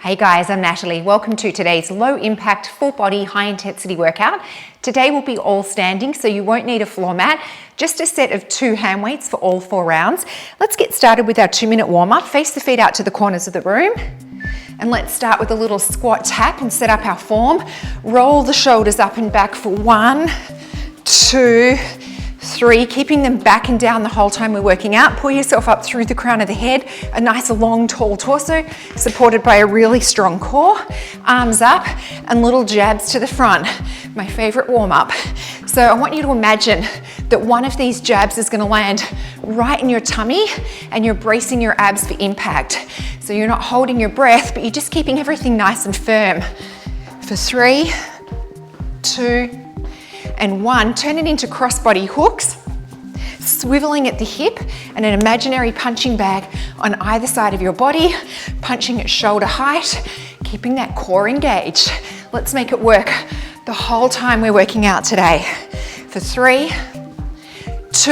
Hey guys, I'm Natalie. Welcome to today's low impact, full body, high intensity workout. Today will be all standing, so you won't need a floor mat, just a set of 2 hand weights for all 4 rounds. Let's get started with our 2-minute warm up. Face the feet out to the corners of the room. And let's start with a little squat tap and set up our form. Roll the shoulders up and back for 1, 2, 3, keeping them back and down the whole time we're working out. Pull yourself up through the crown of the head, a nice long tall torso supported by a really strong core. Arms up and little jabs to the front. My favorite warm up. So I want you to imagine that one of these jabs is going to land right in your tummy and you're bracing your abs for impact. So you're not holding your breath, but you're just keeping everything nice and firm. For 3, 2, and 1, turn it into crossbody hooks, swiveling at the hip and an imaginary punching bag on either side of your body, punching at shoulder height, keeping that core engaged. Let's make it work the whole time we're working out today. For 3, 2,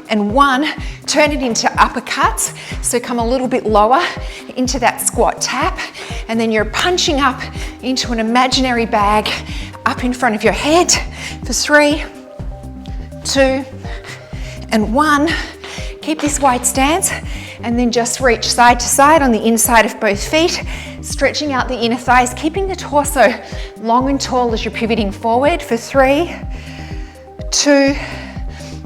and 1, turn it into uppercuts. So come a little bit lower into that squat tap, and then you're punching up into an imaginary bag up in front of your head. For 3, 2, and 1. Keep this wide stance, and then just reach side to side on the inside of both feet, stretching out the inner thighs, keeping the torso long and tall as you're pivoting forward. For 3, 2,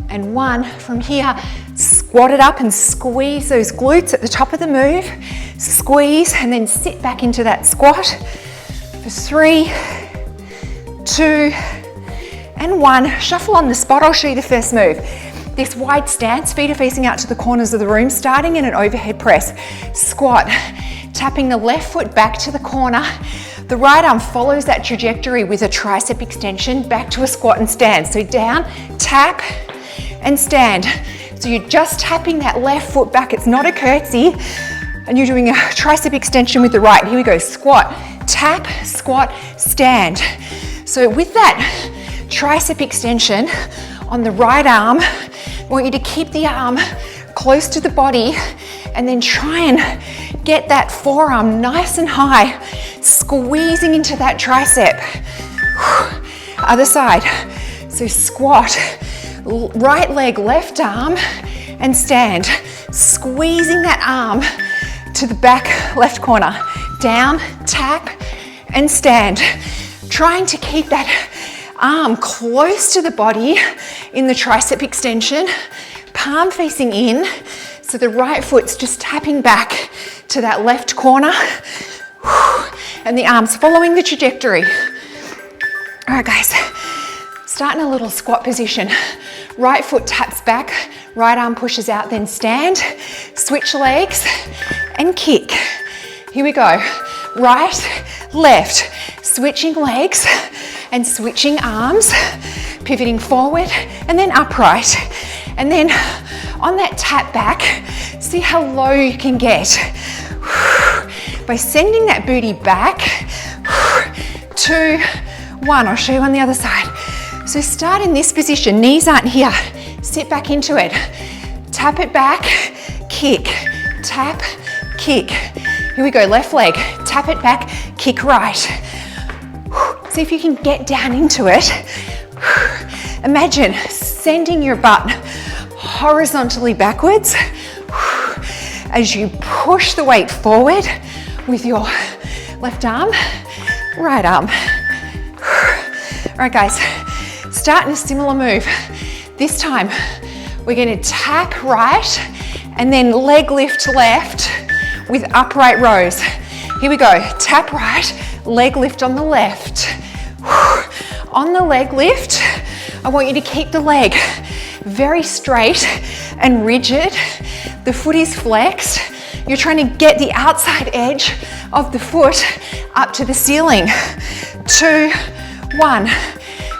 and 1. From here, squat it up and squeeze those glutes at the top of the move. Squeeze and then sit back into that squat. For 3, 2, and 1. Shuffle on the spot. I'll show you the first move. This wide stance, feet are facing out to the corners of the room, starting in an overhead press. Squat, tapping the left foot back to the corner. The right arm follows that trajectory with a tricep extension back to a squat and stand. So down, tap, and stand. So you're just tapping that left foot back. It's not a curtsey. And you're doing a tricep extension with the right. Here we go. Squat, tap, squat, stand. So with that tricep extension on the right arm, I want you to keep the arm close to the body and then try and get that forearm nice and high, squeezing into that tricep. Other side. So squat, right leg, left arm, and stand. Squeezing that arm to the back left corner. Down, tap, and stand. Trying to keep that arm close to the body in the tricep extension, palm facing in, so the right foot's just tapping back to that left corner, and the arms following the trajectory. All right, guys, start in a little squat position. Right foot taps back, right arm pushes out, then stand, switch legs, and kick. Here we go. Right, left, switching legs and switching arms, pivoting forward and then upright. And then on that tap back, see how low you can get. By sending that booty back, 2, 1. I'll show you on the other side. So start in this position, knees aren't here. Sit back into it. Tap it back, kick, tap, kick. Here we go, left leg, tap it back, kick right. See if you can get down into it. Imagine sending your butt horizontally backwards as you push the weight forward with your left arm, right arm. All right, guys, start in a similar move. This time, we're going to tap right and then leg lift left with upright rows. Here we go, tap right, leg lift on the left. On the leg lift, I want you to keep the leg very straight and rigid. The foot is flexed. You're trying to get the outside edge of the foot up to the ceiling. 2, 1.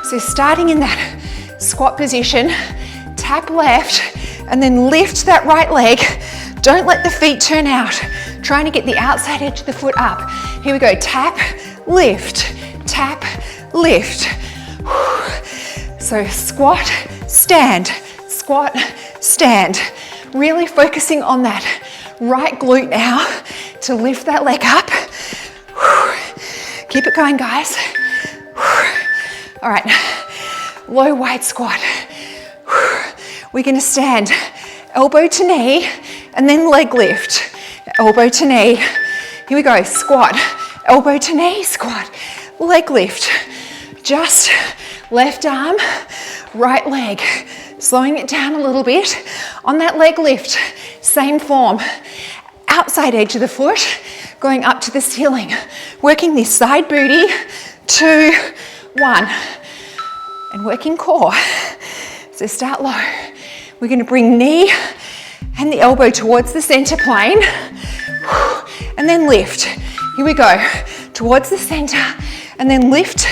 So starting in that squat position, tap left, and then lift that right leg. Don't let the feet turn out. Trying to get the outside edge of the foot up. Here we go, tap, lift, tap, lift. So squat, stand, squat, stand. Really focusing on that right glute now. to lift that leg up. Keep it going, guys. All right, low wide squat. We're gonna stand elbow to knee and then leg lift. Elbow to knee. Here we go, squat. Elbow to knee, squat. Leg lift. Just left arm, right leg. Slowing it down a little bit. On that leg lift, same form. Outside edge of the foot, going up to the ceiling. Working this side booty, 2, 1. And working core. So start low. We're gonna bring knee and the elbow towards the center plane. And then lift. Here we go. Towards the center and then lift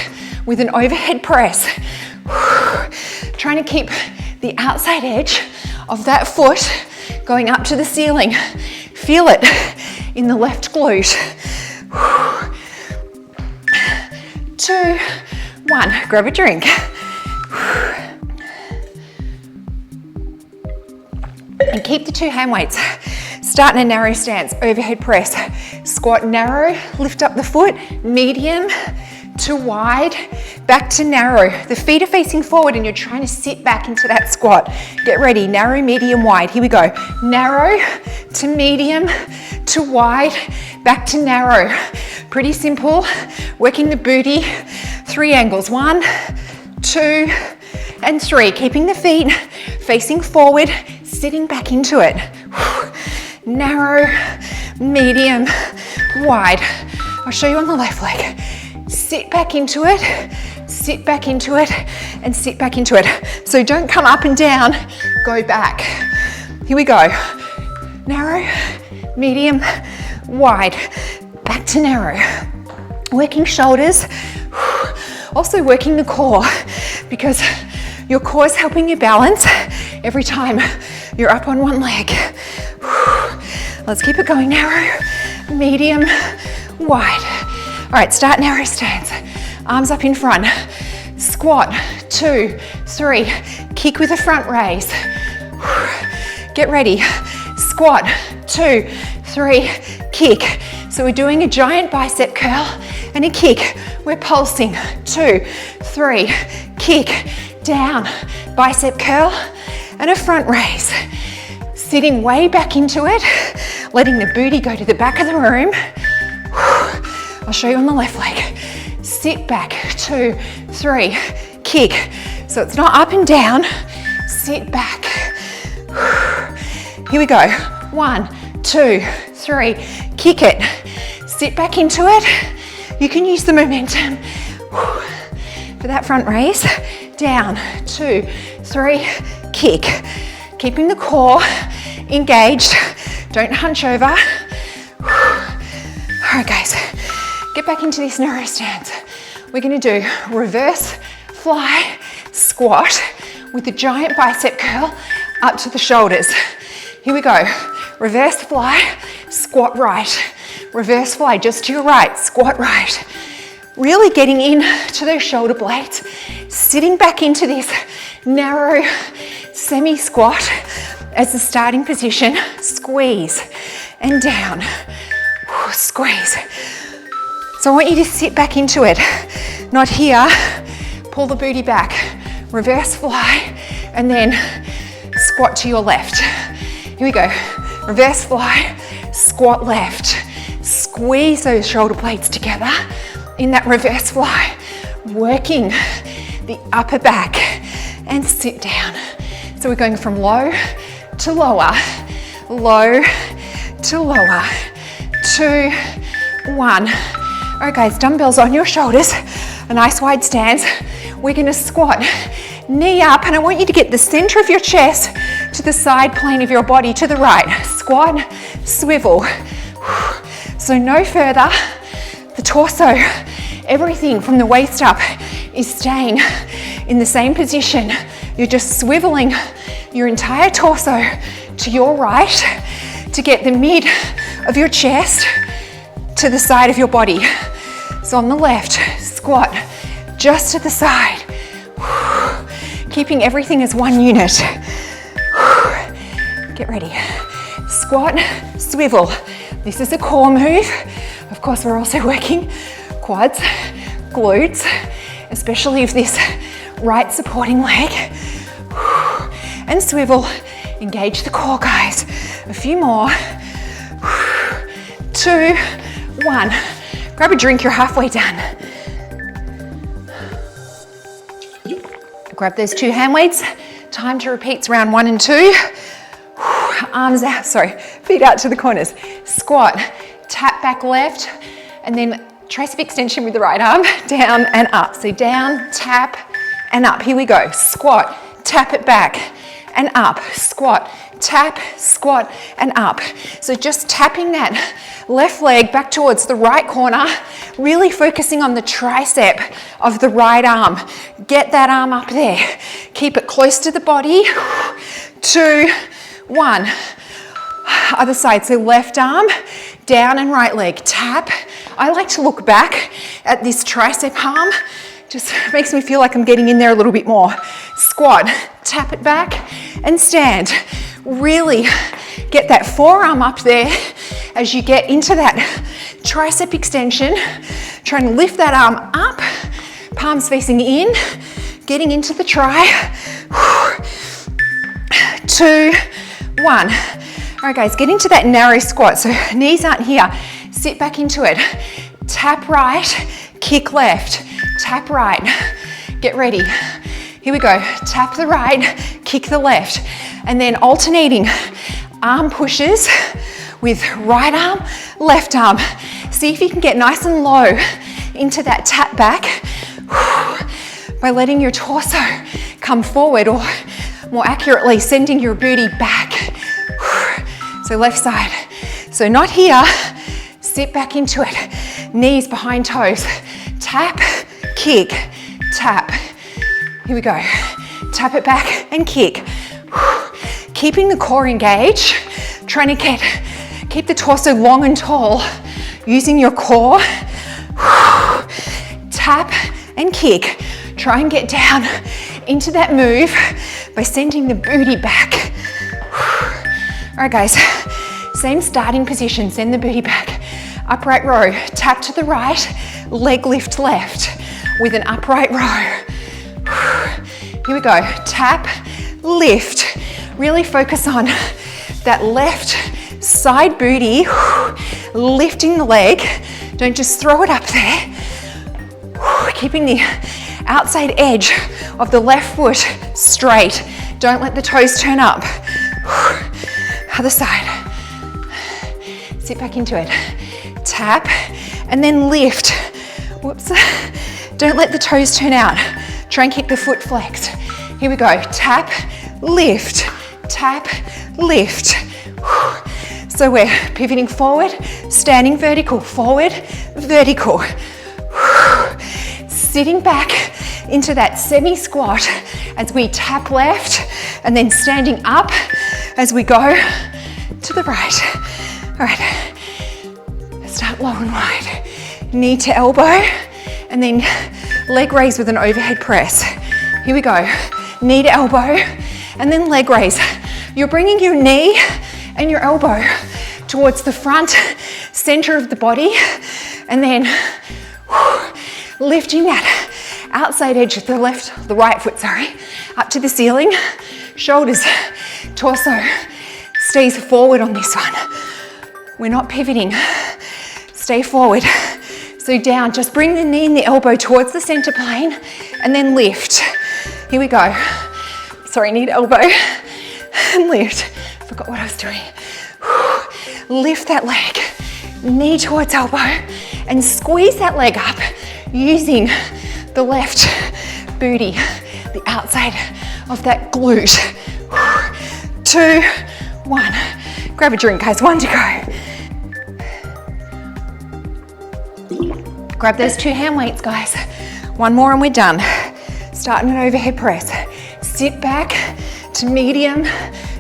with an overhead press. Trying to keep the outside edge of that foot going up to the ceiling. Feel it in the left glute. 2, 1. Grab a drink. And keep the 2 hand weights. Start in a narrow stance, overhead press. Squat narrow, lift up the foot, medium to wide, back to narrow. The feet are facing forward and you're trying to sit back into that squat. Get ready, narrow, medium, wide. Here we go. Narrow to medium to wide, back to narrow. Pretty simple. Working the booty, 3 angles. 1, 2, and 3. Keeping the feet facing forward, sitting back into it. Narrow, medium, wide. I'll show you on the left leg. Sit back into it, sit back into it, and sit back into it. So don't come up and down, go back. Here we go. Narrow, medium, wide, back to narrow. Working shoulders, also working the core, because your core is helping you balance every time you're up on one leg. Let's keep it going. Narrow, medium, wide. All right, start narrow stance. Arms up in front. Squat, 2, 3. Kick with a front raise. Get ready. Squat, 2, 3. Kick. So we're doing a giant bicep curl and a kick. We're pulsing. 2, 3. Kick. Down. Bicep curl and a front raise. Sitting way back into it. Letting the booty go to the back of the room. I'll show you on the left leg. Sit back, 2, 3, kick. So it's not up and down, sit back. Here we go. 1, 2, 3, kick it. Sit back into it. You can use the momentum for that front raise. Down, 2, 3, kick. Keeping the core engaged. Don't hunch over. All right, guys. Get back into this narrow stance. We're gonna do reverse fly squat with the giant bicep curl up to the shoulders. Here we go. Reverse fly, squat right. Reverse fly just to your right, squat right. Really getting in to those shoulder blades. Sitting back into this narrow semi-squat as the starting position. Squeeze and down. Squeeze. So I want you to sit back into it, not here. Pull the booty back, reverse fly, and then squat to your left. Here we go. Reverse fly, squat left. Squeeze those shoulder blades together in that reverse fly. Working the upper back and sit down. So we're going from low to lower, low to lower. 2, 1. All right, guys, dumbbells on your shoulders, a nice wide stance. We're gonna squat, knee up, and I want you to get the center of your chest to the side plane of your body, to the right. Squat, swivel. So no further. The torso, everything from the waist up is staying in the same position. You're just swiveling your entire torso to your right to get the mid of your chest to the side of your body. So on the left, squat just to the side. Keeping everything as one unit. Get ready. Squat, swivel, This is a core move. Of course, we're also working quads, glutes, especially if this right supporting leg. And swivel, engage the core, guys. A few more. 2, 1. Grab a drink, you're halfway done. Grab those 2 hand weights. Time to repeat round 1 and 2. Arms out, feet out to the corners. Squat, tap back left, and then tricep extension with the right arm, down and up. So down, tap, and up. Here we go. Squat, tap it back, and up. Squat, tap, squat, and up. So just tapping that left leg back towards the right corner, really focusing on the tricep of the right arm. Get that arm up there. Keep it close to the body. 2, 1. Other side, so left arm, down and right leg. Tap. I like to look back at this tricep arm. Just makes me feel like I'm getting in there a little bit more. Squat, tap it back, and stand. Really get that forearm up there as you get into that tricep extension. Try and lift that arm up, palms facing in, getting into the tri. 2, 1. All right, guys, get into that narrow squat. So knees aren't here. Sit back into it. Tap right, kick left. Tap right. Get ready. Here we go. Tap the right, kick the left. And then alternating arm pushes with right arm, left arm. See if you can get nice and low into that tap back by letting your torso come forward, or more accurately, sending your booty back. So left side. So not here. Sit back into it. Knees behind toes. Tap, kick, tap. Here we go. Tap it back and kick. Keeping the core engaged. Trying to keep the torso long and tall. Using your core. Tap and kick. Try and get down into that move by sending the booty back. All right, guys. Same starting position. Send the booty back. Upright row. Tap to the right. Leg lift left with an upright row. Here we go. Tap, lift. Really focus on that left side booty, lifting the leg. Don't just throw it up there. Keeping the outside edge of the left foot straight. Don't let the toes turn up. Other side. Sit back into it. Tap and then lift. Whoops. Don't let the toes turn out. Try and keep the foot flexed. Here we go. Tap, lift, tap, lift. So we're pivoting forward, standing vertical, forward, vertical. Sitting back into that semi-squat as we tap left, and then standing up as we go to the right. All right. Start low and wide. Knee to elbow, and then leg raise with an overhead press. Here we go. Knee to elbow, and then leg raise. You're bringing your knee and your elbow towards the front center of the body, and then lifting that outside edge of the right foot, up to the ceiling. Shoulders, torso stays forward on this one. We're not pivoting. Stay forward. So down, just bring the knee and the elbow towards the center plane, and then lift. Here we go. Knee to elbow, and lift. Forgot what I was doing. Lift that leg, knee towards elbow, and squeeze that leg up using the left booty, the outside of that glute. 2, 1. Grab a drink, guys. 1 to go. Grab those 2 hand weights, guys. 1 more and we're done. Starting an overhead press. Sit back to medium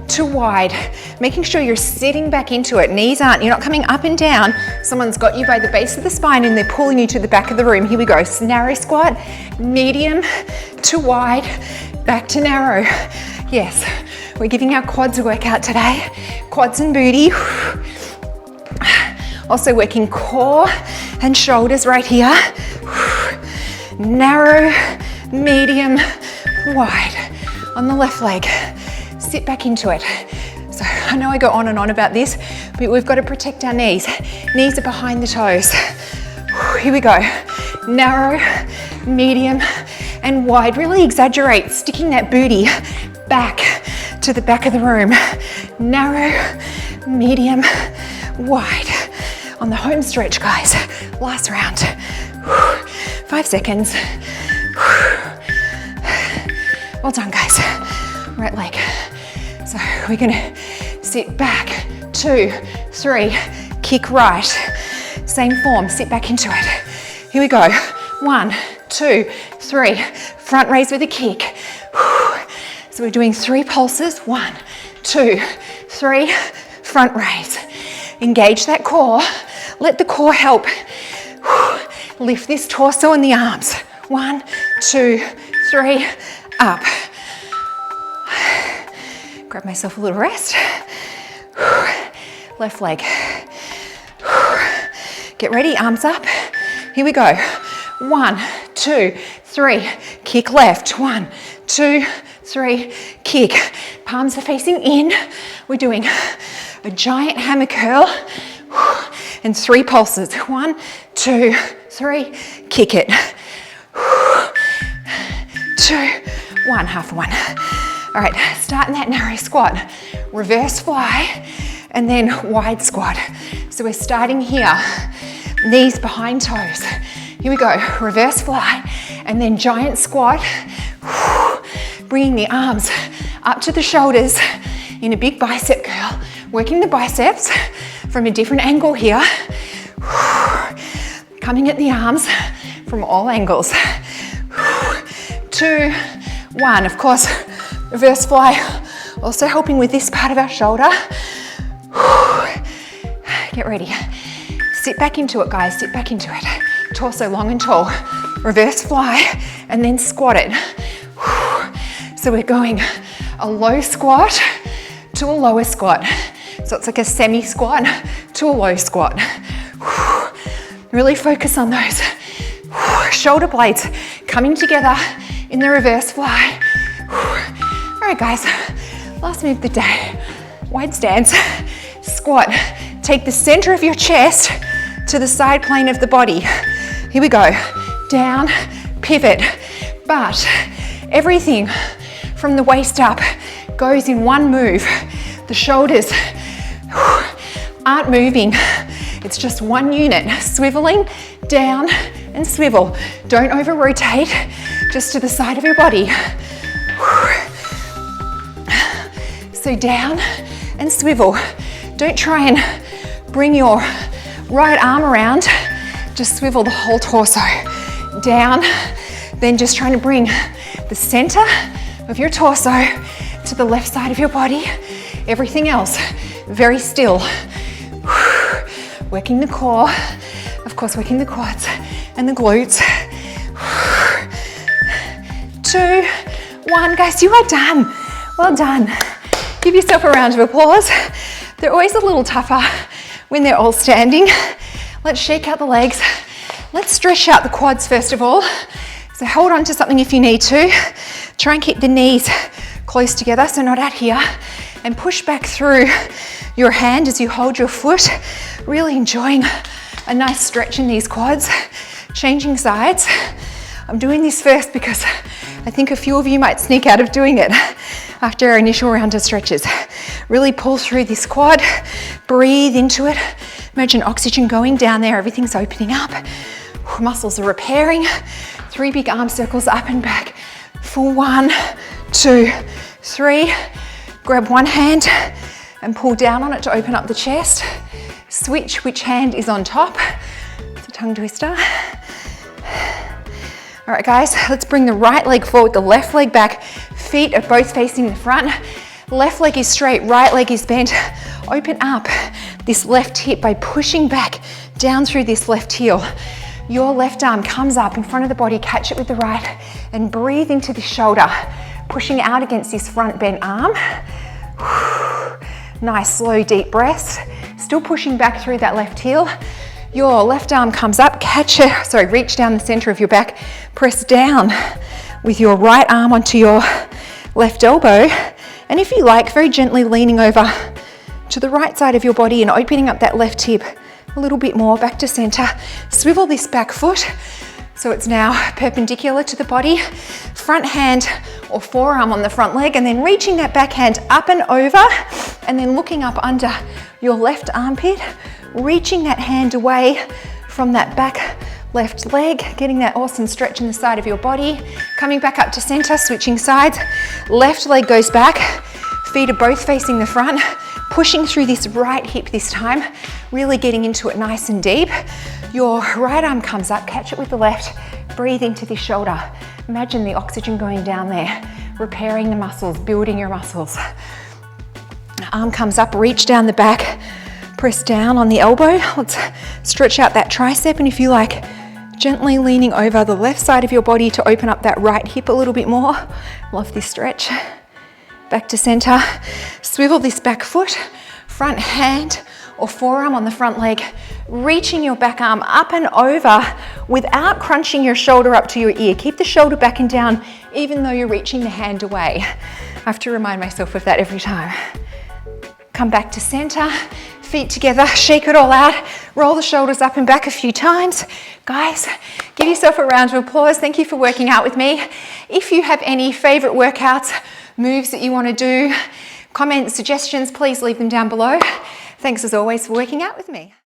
to wide. Making sure you're sitting back into it. Knees aren't, you're not coming up and down. Someone's got you by the base of the spine and they're pulling you to the back of the room. Here we go. Narrow squat, medium to wide, back to narrow. Yes, we're giving our quads a workout today. Quads and booty. Also working core and shoulders right here. Narrow, medium, wide. On the left leg, sit back into it. So I know I go on and on about this, but we've got to protect our knees. Knees are behind the toes. Here we go. Narrow, medium, and wide. Really exaggerate, sticking that booty back to the back of the room. Narrow, medium, wide. On the home stretch, guys. Last round. 5 seconds. Well done, guys. Right leg. So we're gonna sit back, 2, 3, kick right. Same form, sit back into it. Here we go. 1, 2, 3, front raise with a kick. So we're doing 3 pulses. 1, 2, 3, front raise. Engage that core. Let the core help. Lift this torso and the arms. 1, 2, 3, up. Grab myself a little rest. Left leg. Get ready, arms up. Here we go. 1, 2, 3, kick left. 1, 2, 3, kick. Palms are facing in. We're doing a giant hammer curl and 3 pulses. 1, 2, 3, kick it. 2, 1, half one. All right, start in that narrow squat. Reverse fly and then wide squat. So we're starting here, knees behind toes. Here we go, reverse fly and then giant squat. Bringing the arms up to the shoulders in a big bicep curl. Working the biceps from a different angle here. Coming at the arms from all angles. 2, 1, of course, reverse fly, also helping with this part of our shoulder. Get ready. Sit back into it, guys, sit back into it. Torso long and tall. Reverse fly and then squat it. So we're going a low squat to a lower squat. So it's like a semi squat to a low squat. Really focus on those shoulder blades coming together in the reverse fly. All right, guys, last move of the day. Wide stance, squat. Take the center of your chest to the side plane of the body. Here we go. Down, pivot. But everything from the waist up goes in one move. The shoulders aren't moving. It's just one unit. Swiveling, down, and swivel. Don't over rotate, just to the side of your body. So down and swivel. Don't try and bring your right arm around, just swivel the whole torso. Down, then just trying to bring the center of your torso to the left side of your body. Everything else, very still. Working the core, of course, working the quads and the glutes. 2, 1, guys, you are done. Well done. Give yourself a round of applause. They're always a little tougher when they're all standing. Let's shake out the legs. Let's stretch out the quads first of all. So hold on to something if you need to. Try and keep the knees close together, so not out here. And push back through your hand as you hold your foot. Really enjoying a nice stretch in these quads. Changing sides. I'm doing this first because I think a few of you might sneak out of doing it after our initial round of stretches. Really pull through this quad, breathe into it. Imagine oxygen going down there, everything's opening up. Muscles are repairing. 3 big arm circles up and back. For 1, 2, 3. Grab one hand and pull down on it to open up the chest. Switch which hand is on top. It's a tongue twister. All right, guys, let's bring the right leg forward, the left leg back. Feet are both facing the front. Left leg is straight, right leg is bent. Open up this left hip by pushing back down through this left heel. Your left arm comes up in front of the body, catch it with the right, and breathe into the shoulder, pushing out against this front bent arm. Nice, slow, deep breaths. Still pushing back through that left heel. Your left arm comes up, catch it, reach down the center of your back, press down with your right arm onto your left elbow. And if you like, very gently leaning over to the right side of your body and opening up that left hip a little bit more, back to center. Swivel this back foot so it's now perpendicular to the body. Front hand or forearm on the front leg, and then reaching that back hand up and over, and then looking up under your left armpit, reaching that hand away from that back left leg, getting that awesome stretch in the side of your body. Coming back up to center, switching sides. Left leg goes back, feet are both facing the front, pushing through this right hip this time, really getting into it nice and deep. Your right arm comes up, catch it with the left, breathe into this shoulder. Imagine the oxygen going down there, repairing the muscles, building your muscles. Arm comes up, reach down the back, press down on the elbow. Let's stretch out that tricep, and if you like, gently leaning over the left side of your body to open up that right hip a little bit more. Love this stretch. Back to center. Swivel this back foot, front hand or forearm on the front leg, reaching your back arm up and over without crunching your shoulder up to your ear. Keep the shoulder back and down even though you're reaching the hand away. I have to remind myself of that every time. Come back to center, feet together, shake it all out, roll the shoulders up and back a few times. Guys, give yourself a round of applause. Thank you for working out with me. If you have any favorite workouts, moves that you want to do, comments, suggestions, please leave them down below. Thanks as always for working out with me.